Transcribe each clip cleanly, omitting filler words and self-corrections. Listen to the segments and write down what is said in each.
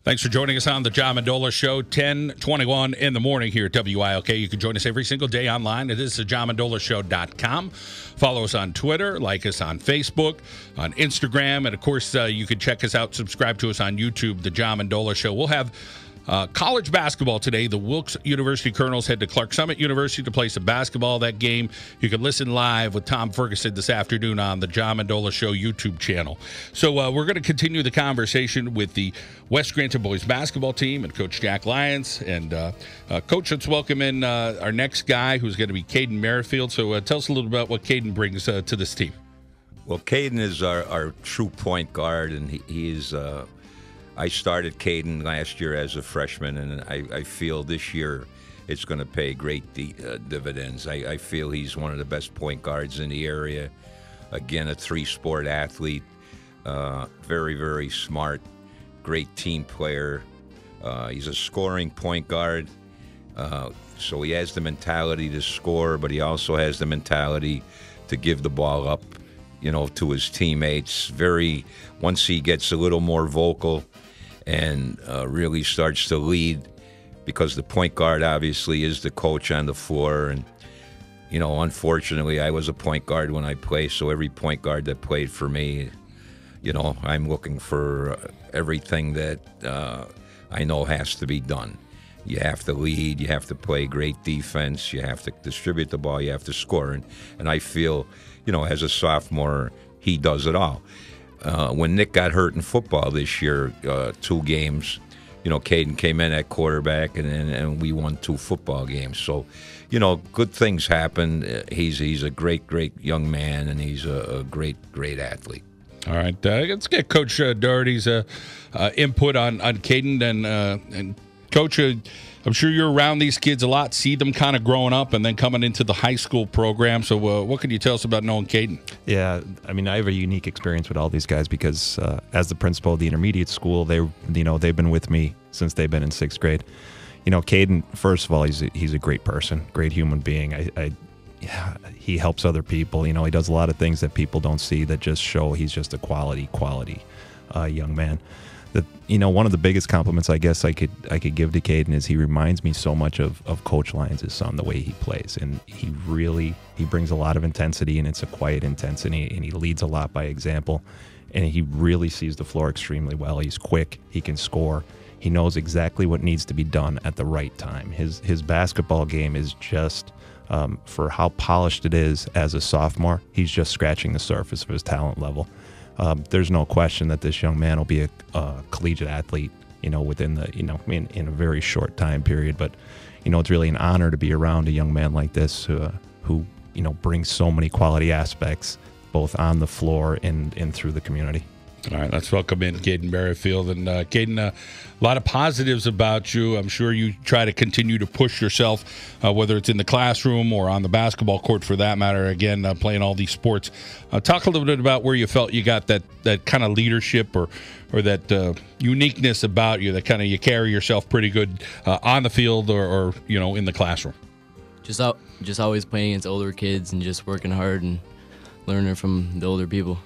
Thanks for joining us on the John Mendola Show, 10:21 in the morning here at WILK. You can join us every single day online. It is the JohnMendolaShow.com. Follow us on Twitter, like us on Facebook, on Instagram, and, of course, you can check us out, subscribe to us on YouTube, the John Mendola Show. We'll have college basketball today. The WILK University Colonels head to Clark Summit University to play some basketball. That game, you can listen live with Tom Ferguson this afternoon on the John Mendola Show YouTube channel. So we're going to continue the conversation with the West Scranton boys basketball team and Coach Jack Lyons. And Coach, let's welcome in our next guy, who's going to be Caden Merrifield. So tell us a little about what Caden brings to this team. Well, Caden is our true point guard, and he is I started Caden last year as a freshman, and I feel this year it's going to pay great dividends. I feel he's one of the best point guards in the area. Again, a three-sport athlete, very, very smart, great team player. He's a scoring point guard, so he has the mentality to score, but he also has the mentality to give the ball up, to his teammates. Once he gets a little more vocal and really starts to lead, because the point guard obviously is the coach on the floor. And, unfortunately, I was a point guard when I played, so every point guard that played for me, I'm looking for everything that I know has to be done. You have to lead, you have to play great defense, you have to distribute the ball, you have to score. And I feel, as a sophomore, he does it all. When Nick got hurt in football this year, 2 games, Caden came in at quarterback, and we won 2 football games. So, good things happen. He's a great, great young man, and he's a great, great athlete. All right, let's get Coach Doherty's input on Caden. And Coach, I'm sure you're around these kids a lot, see them kind of growing up and then coming into the high school program. So what can you tell us about knowing Caden? Yeah, I have a unique experience with all these guys because as the principal of the intermediate school, they've been with me since they've been in 6th grade. Caden, first of all, he's a great person, great human being. He helps other people. He does a lot of things that people don't see that just show he's just a quality young man. One of the biggest compliments I guess I could give to Caden is he reminds me so much of Coach Lyons' son, the way he plays. And he brings a lot of intensity, and it's a quiet intensity, and he leads a lot by example. And he really sees the floor extremely well. He's quick, he can score, he knows exactly what needs to be done at the right time. His basketball game is just, for how polished it is as a sophomore, he's just scratching the surface of his talent level. There's no question that this young man will be a collegiate athlete, within in a very short time period. But, it's really an honor to be around a young man like this who brings so many quality aspects, both on the floor and through the community. All right, let's welcome in Caden Merrifield. And Caden, a lot of positives about you. I'm sure you try to continue to push yourself, whether it's in the classroom or on the basketball court for that matter, again, playing all these sports. Talk a little bit about where you felt you got that kind of leadership or that uniqueness about you, that kind of you carry yourself pretty good on the field or in the classroom. Just always playing against older kids and just working hard and learning from the older people.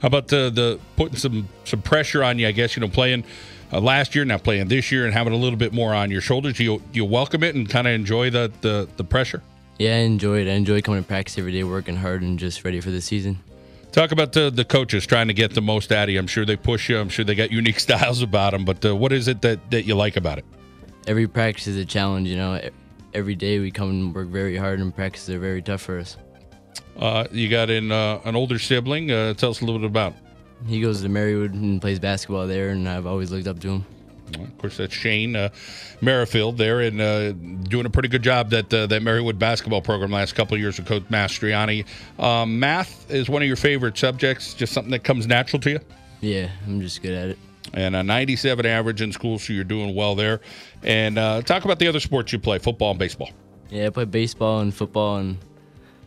How about the putting some pressure on you, I guess, playing last year, now playing this year, and having a little bit more on your shoulders? Do you welcome it and kind of enjoy the pressure? Yeah, I enjoy it. I enjoy coming to practice every day, working hard, and just ready for the season. Talk about the coaches trying to get the most out of you. I'm sure they push you. I'm sure they got unique styles about them. But what is it that you like about it? Every practice is a challenge, Every day we come and work very hard, and practices are very tough for us. You got an older sibling. Tell us a little bit about him. He goes to Marywood and plays basketball there, and I've always looked up to him. Well, of course, that's Shane Merrifield there, and doing a pretty good job that Marywood basketball program last couple of years with Coach Mastriani. Math is one of your favorite subjects, just something that comes natural to you? Yeah, I'm just good at it. And a 97 average in school, so you're doing well there. And talk about the other sports you play, football and baseball. Yeah, I play baseball and football, and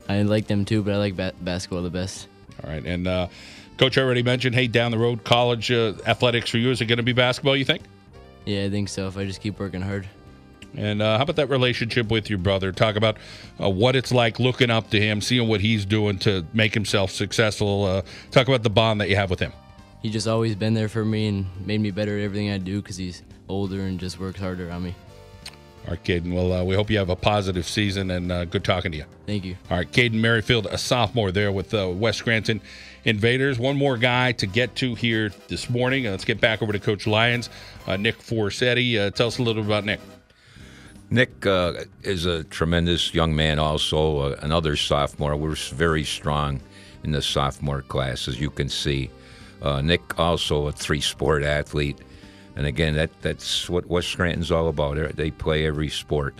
I like them too, but I like basketball the best. All right, and Coach already mentioned, hey, down the road, college athletics for you, is it going to be basketball, you think? Yeah, I think so, if I just keep working hard. And how about that relationship with your brother? Talk about what it's like looking up to him, seeing what he's doing to make himself successful. Talk about the bond that you have with him. He just always been there for me and made me better at everything I do because he's older and just works harder on me. All right, Caden. Well, we hope you have a positive season, and good talking to you. Thank you. All right, Caden Merrifield, a sophomore there with the West Scranton Invaders. One more guy to get to here this morning. Let's get back over to Coach Lyons. Nick Forsetti, tell us a little bit about Nick. Nick is a tremendous young man also, another sophomore. We're very strong in the sophomore class, as you can see. Nick also a three-sport athlete. And again, that's what West Scranton's all about. They play every sport.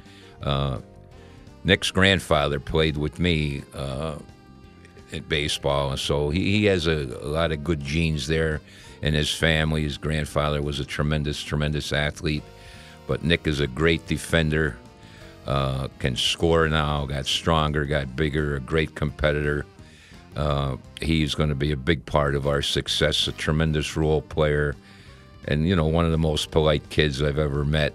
Nick's grandfather played with me at baseball, and so he has a lot of good genes there in his family. His grandfather was a tremendous athlete. But Nick is a great defender, can score now, got stronger, got bigger, a great competitor. He's going to be a big part of our success, a tremendous role player. And, you know, one of the most polite kids I've ever met.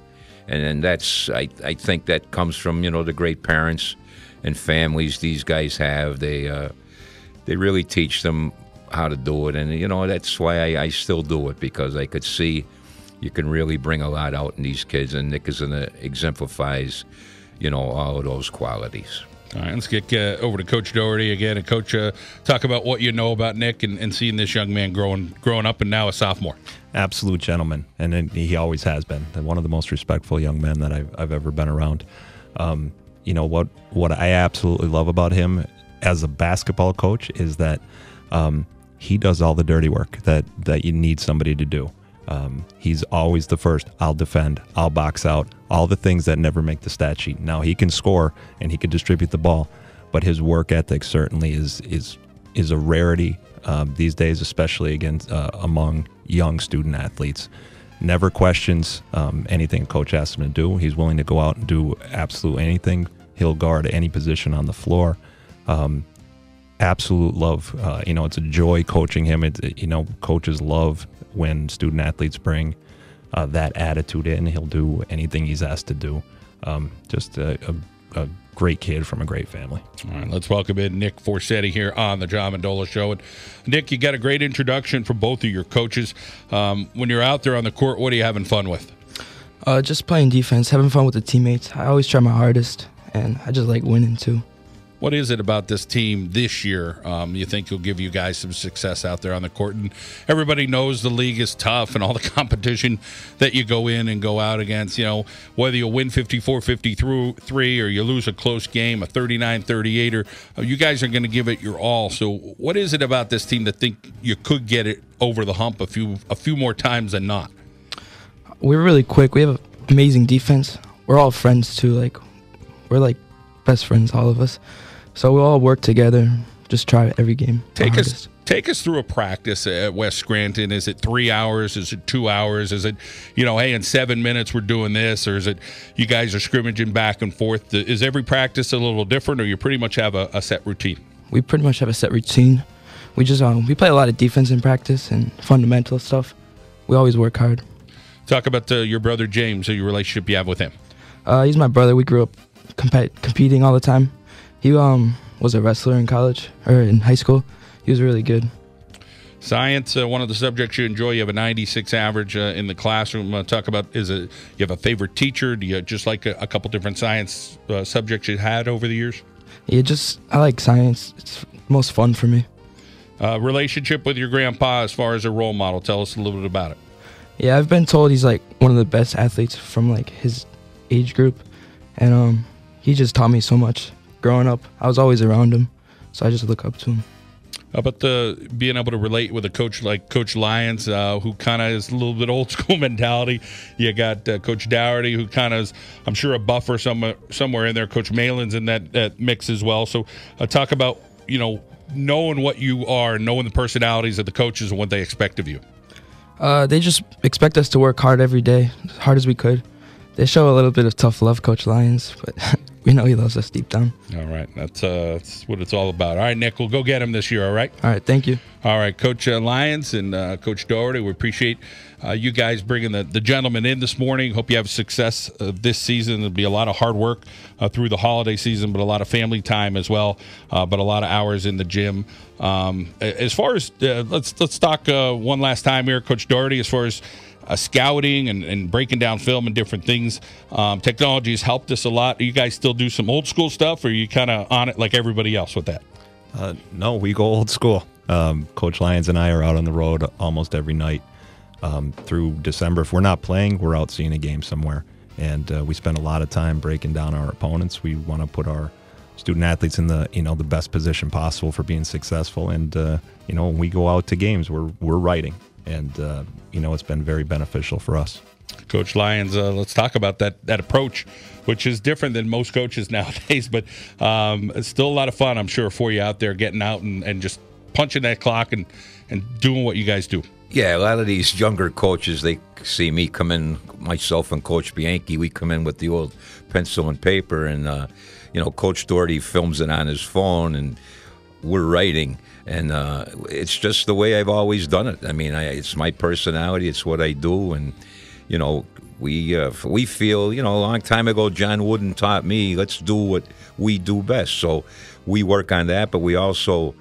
And that's, I think that comes from, you know, the great parents and families these guys have. They really teach them how to do it. And, you know, that's why I still do it, because I could see you can really bring a lot out in these kids. And Nick exemplifies, you know, all of those qualities. All right, let's get over to Coach Doherty again. And Coach, talk about what you know about Nick and seeing this young man growing up and now a sophomore. Absolute gentleman, and he always has been. And one of the most respectful young men that I've ever been around. You know, what I absolutely love about him as a basketball coach is that he does all the dirty work that you need somebody to do. He's always the first. I'll defend. I'll box out. All the things that never make the stat sheet. Now, he can score and he can distribute the ball, but his work ethic certainly is a rarity these days, especially against among young student athletes. Never questions anything a coach asks him to do. He's willing to go out and do absolutely anything. He'll guard any position on the floor. Absolute love. You know, it's a joy coaching him. You know, coaches love when student athletes bring that attitude in. He'll do anything he's asked to do. Just a great kid from a great family. All right, let's welcome in Nick Forsetti here on the John Mendola Show. And Nick, you got a great introduction from both of your coaches. When you're out there on the court, what are you having fun with? Just playing defense, having fun with the teammates. I always try my hardest, and I just like winning too. What is it about this team this year you think will give you guys some success out there on the court? And everybody knows the league is tough and all the competition that you go in and go out against, you know, whether you win 54-53 or you lose a close game, a 39-38, or you guys are going to give it your all. So what is it about this team that think you could get it over the hump a few more times than not? We're really quick. We have amazing defense. We're all friends too. We're like best friends, all of us. So we'll all work together, just try every game. Take us through a practice at West Scranton. Is it 3 hours? Is it 2 hours? Is it, you know, hey, in 7 minutes we're doing this? Or is it you guys are scrimmaging back and forth? Is every practice a little different, or you pretty much have a set routine? We pretty much have a set routine. We just we play a lot of defense in practice and fundamental stuff. We always work hard. Talk about your brother James, your relationship you have with him. He's my brother. We grew up competing all the time. He was a wrestler in college or in high school. He was really good. Science, one of the subjects you enjoy. You have a 96 average in the classroom. Talk about, you have a favorite teacher? Do you just like a couple different science subjects you had over the years? Yeah, I like science. It's most fun for me. Relationship with your grandpa as far as a role model. Tell us a little bit about it. Yeah, I've been told he's like one of the best athletes from like his age group. And he just taught me so much. Growing up, I was always around him, so I just look up to him. How about being able to relate with a coach like Coach Lyons, who kind of is a little bit old school mentality? You got Coach Doherty, who kind of is, I'm sure, a buffer somewhere in there. Coach Malin's in that mix as well. So talk about, you know, knowing what you are, knowing the personalities of the coaches and what they expect of you. They just expect us to work hard every day, as hard as we could. They show a little bit of tough love, Coach Lyons, but we know he loves us deep down. All right. That's what it's all about. All right, Nick, we'll go get him this year, all right? All right, thank you. All right, Coach Lyons and Coach Doherty, we appreciate you guys bringing the gentlemen in this morning. Hope you have success this season. There'll be a lot of hard work through the holiday season, but a lot of family time as well, but a lot of hours in the gym. As far as let's talk one last time here, Coach Doherty, as far as scouting and breaking down film and different things. Technology has helped us a lot. Do you guys still do some old school stuff, or are you kind of on it like everybody else with that? No, we go old school. Coach Lyons and I are out on the road almost every night through December. If we're not playing, we're out seeing a game somewhere. And we spend a lot of time breaking down our opponents. We want to put our student athletes in the the best position possible for being successful. And when we go out to games, we're writing, and it's been very beneficial for us. Coach Lyons, let's talk about that approach, which is different than most coaches nowadays, but it's still a lot of fun, I'm sure, for you out there getting out and just punching that clock and doing what you guys do. Yeah, a lot of these younger coaches, they see me come in, myself and Coach Bianchi, we come in with the old pencil and paper, and Coach Doherty films it on his phone, and we're writing, and it's just the way I've always done it. I mean, it's my personality, it's what I do, and we feel, a long time ago, John Wooden taught me, let's do what we do best. So we work on that, but we also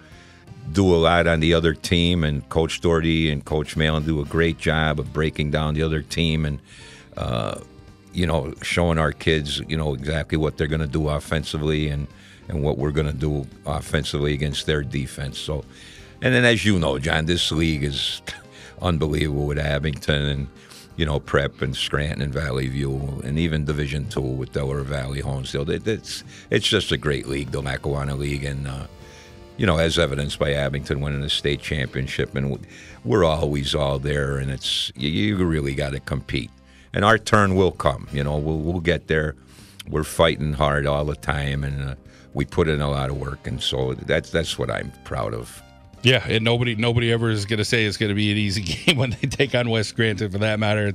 do a lot on the other team, and Coach Doherty and Coach Malin do a great job of breaking down the other team and, showing our kids, exactly what they're going to do offensively and what we're going to do offensively against their defense. So, and then as you know, John, this league is unbelievable with Abington and, Prep and Scranton and Valley View, and even Division II with Delaware Valley, Honesdale. It's just a great league, the Lackawanna League, and as evidenced by Abington winning the state championship, and we're always all there, and it's you really got to compete, and our turn will come. We'll get there. We're fighting hard all the time, and we put in a lot of work, and so that's what I'm proud of. Yeah, and nobody ever is going to say it's going to be an easy game when they take on West Scranton, for that matter.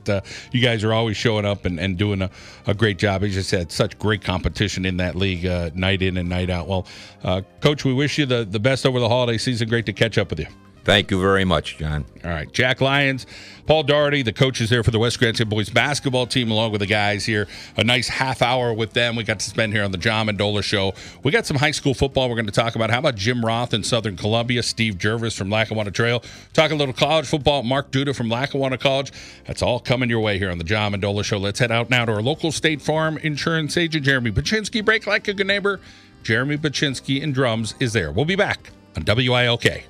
You guys are always showing up and doing a great job. As you said, such great competition in that league, night in and night out. Well, Coach, we wish you the best over the holiday season. Great to catch up with you. Thank you very much, John. All right, Jack Lyons, Paul Doherty, the coaches there for the West Scranton boys basketball team, along with the guys here. A nice half hour with them we got to spend here on the John Mendola Show. We got some high school football we're going to talk about. How about Jim Roth in Southern Columbia, Steve Jervis from Lackawanna Trail. Talk a little college football, Mark Duda from Lackawanna College. That's all coming your way here on the John Mendola Show. Let's head out now to our local State Farm insurance agent, Jeremy Baczynski. Break like a good neighbor. Jeremy Baczynski in drums is there. We'll be back on WILK.